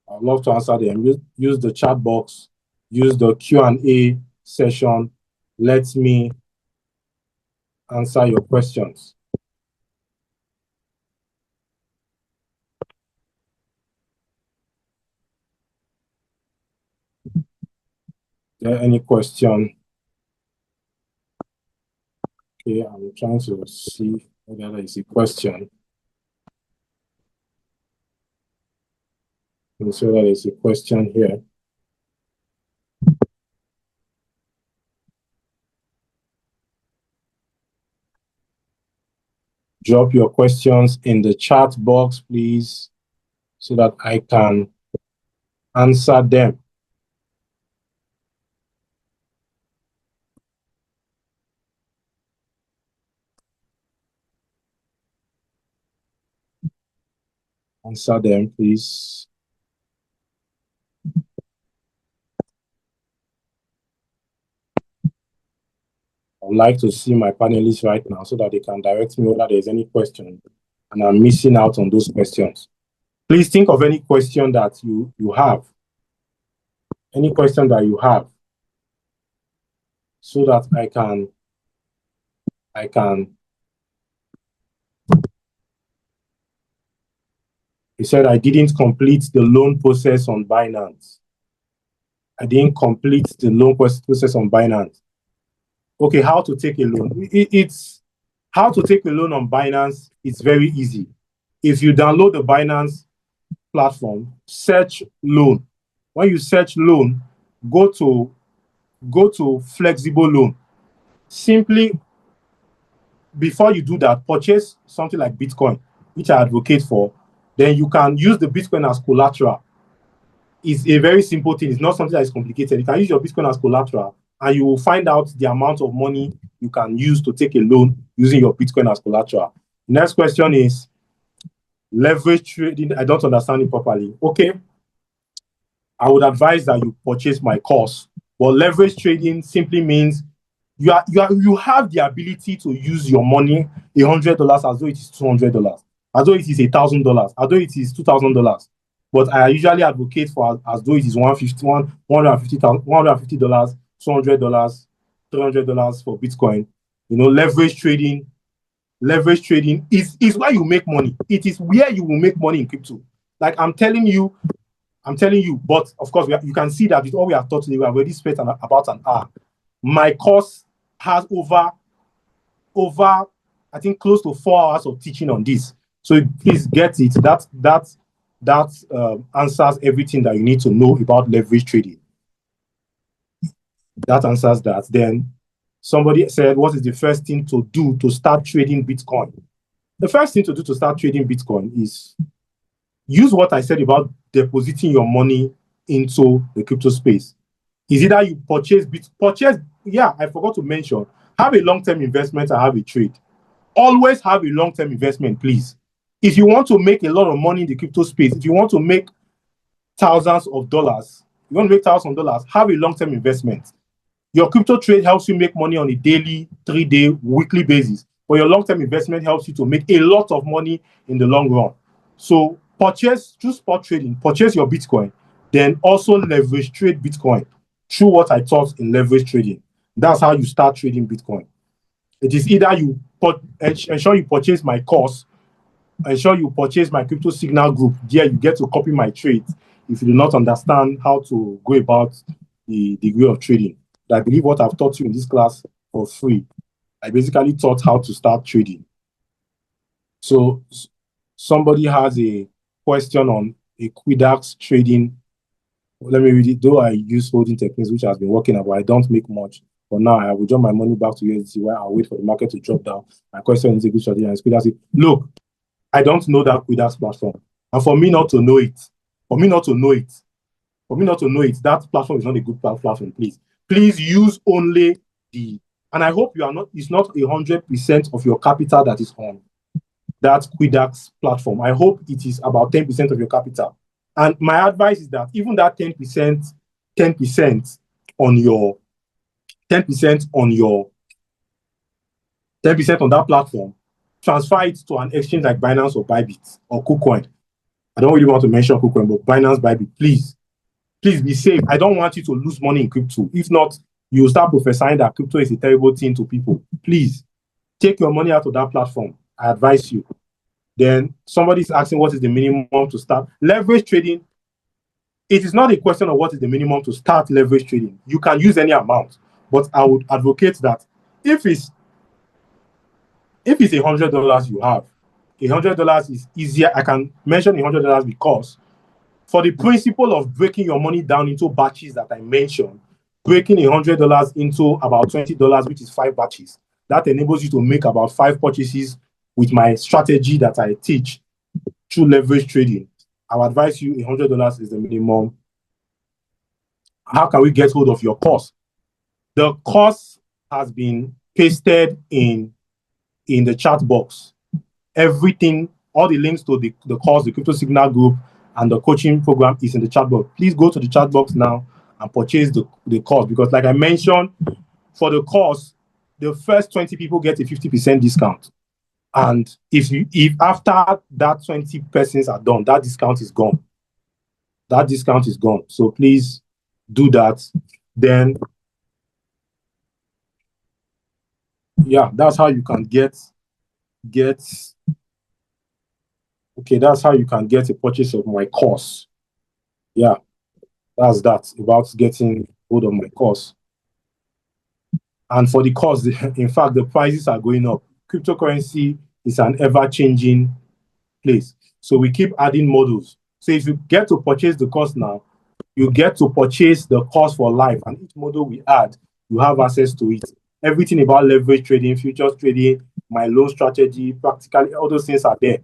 Speaker 1: I'd love to answer them. Use the chat box, use the Q&A session. Let me answer your questions. Is there any question? Okay, I'm trying to see whether there is a question. Let me see whether there is a question here. Drop your questions in the chat box, please, so that I can answer them. Answer them, please. I'd would like to see my panelists right now so that they can direct me whether there's any question and I'm missing out on those questions. Please think of any question that you have. Any question that you have so that I can He said I didn't complete the loan process on Binance. I didn't complete the loan process on Binance. Okay, how to take a loan? It's how to take a loan on Binance. It's very easy. If you download the Binance platform, search loan. When you search loan, go to flexible loan. Simply, before you do that, purchase something like Bitcoin, which I advocate for. Then you can use the Bitcoin as collateral. It's a very simple thing. It's not something that is complicated. You can use your Bitcoin as collateral, and you will find out the amount of money you can use to take a loan using your Bitcoin as collateral. Next question is leverage trading. I don't understand it properly. Okay, I would advise that you purchase my course. But leverage trading simply means you have the ability to use your money, $100 as though it is $200, as though it is $1,000, as though it is $2,000. But I usually advocate for as though it is $150, $200, $300 for Bitcoin. You know, leverage trading is where you make money. It is where you will make money in crypto. Like I'm telling you, but of course, you can see that with all we have taught today, we have already spent about an hour. My course has over, I think, close to 4 hours of teaching on this. So please get it. That answers everything that you need to know about leverage trading. That answers that. Then somebody said, what is the first thing to do to start trading Bitcoin? The first thing to do to start trading Bitcoin is use what I said about depositing your money into the crypto space. Is either you purchase, yeah, I forgot to mention, have a long-term investment and have a trade. Always have a long-term investment, please. If you want to make a lot of money in the crypto space, if you want to make thousands of dollars, have a long-term investment. Your crypto trade helps you make money on a daily, 3-day, weekly basis. But your long-term investment helps you to make a lot of money in the long run. So through spot trading, purchase your Bitcoin, then also leverage trade Bitcoin through what I taught in leverage trading. That's how you start trading Bitcoin. It is either you ensure you purchase my course, ensure you purchase my crypto signal group. There you get to copy my trades if you do not understand how to go about the degree of trading. I believe what I've taught you in this class for free. I basically taught how to start trading. So somebody has a question on a Quidax trading. Let me read it. Though I use holding techniques, which has been working out, but I don't make much. For now, I will drop my money back to USDT while I'll wait for the market to drop down. My question is a good strategy. And Quidax, look, I don't know that Quidax platform. And for me not to know it, that platform is not a good platform, please. Please use only and I hope it's not 100% of your capital that is on that Quidax platform. I hope it is about 10% of your capital. And my advice is that even that 10% on that platform, transfer it to an exchange like Binance or Bybit or KuCoin. I don't really want to mention KuCoin, but Binance, Bybit, please be safe. I don't want you to lose money in crypto. If not, you will start prophesying that crypto is a terrible thing to people. Please take your money out of that platform. I advise you. Then somebody's asking what is the minimum to start leverage trading. It is not a question of what is the minimum to start leverage trading. You can use any amount, but I would advocate that if it's $100 you have, $100 is easier. I can mention $100 because for the principle of breaking your money down into batches that I mentioned, breaking $100 into about $20, which is 5 batches, that enables you to make about 5 purchases with my strategy that I teach through leverage trading. I would advise you $100 is the minimum. How can we get hold of your course? The course has been pasted in the chat box. Everything, all the links to the course, the crypto signal group, and the coaching program is in the chat box. Please go to the chat box now and purchase the course, because like I mentioned, for the course, the first 20 people get a 50% discount. And if after that 20 persons are done, that discount is gone. That discount is gone. So please do that. Then, yeah, that's how you can get okay, that's how you can get a purchase of my course. Yeah, that's that about getting hold of my course. And for the course, in fact, the prices are going up. Cryptocurrency is an ever-changing place. So we keep adding models. So if you get to purchase the course now, you get to purchase the course for life. And each model we add, you have access to it. Everything about leverage trading, futures trading, my loan strategy, practically all those things are there.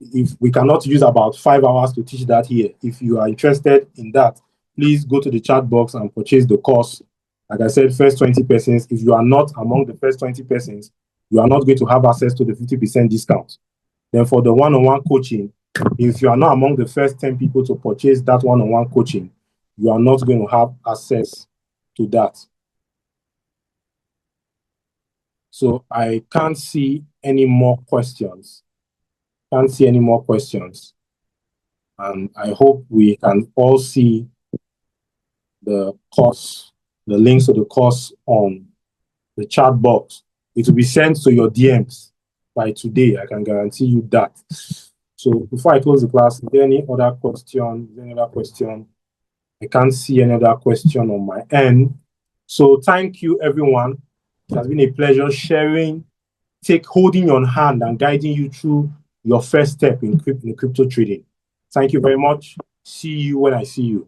Speaker 1: If we cannot use about 5 hours to teach that here, if you are interested in that, please go to the chat box and purchase the course. Like I said, first 20 persons. If you are not among the first 20 persons, you are not going to have access to the 50% discount. Then for the one-on-one coaching, if you are not among the first 10 people to purchase that one-on-one coaching, you are not going to have access to that. So I can't see any more questions. Can't see any more questions. And I hope we can all see the course, the links to the course on the chat box. It will be sent to your DMs by today. I can guarantee you that. So before I close the class, is there any other question? Is there any other question? I can't see any other question on my end. So thank you, everyone. It has been a pleasure sharing, holding your hand and guiding you through your first step in crypto trading. Thank you very much. See you when I see you.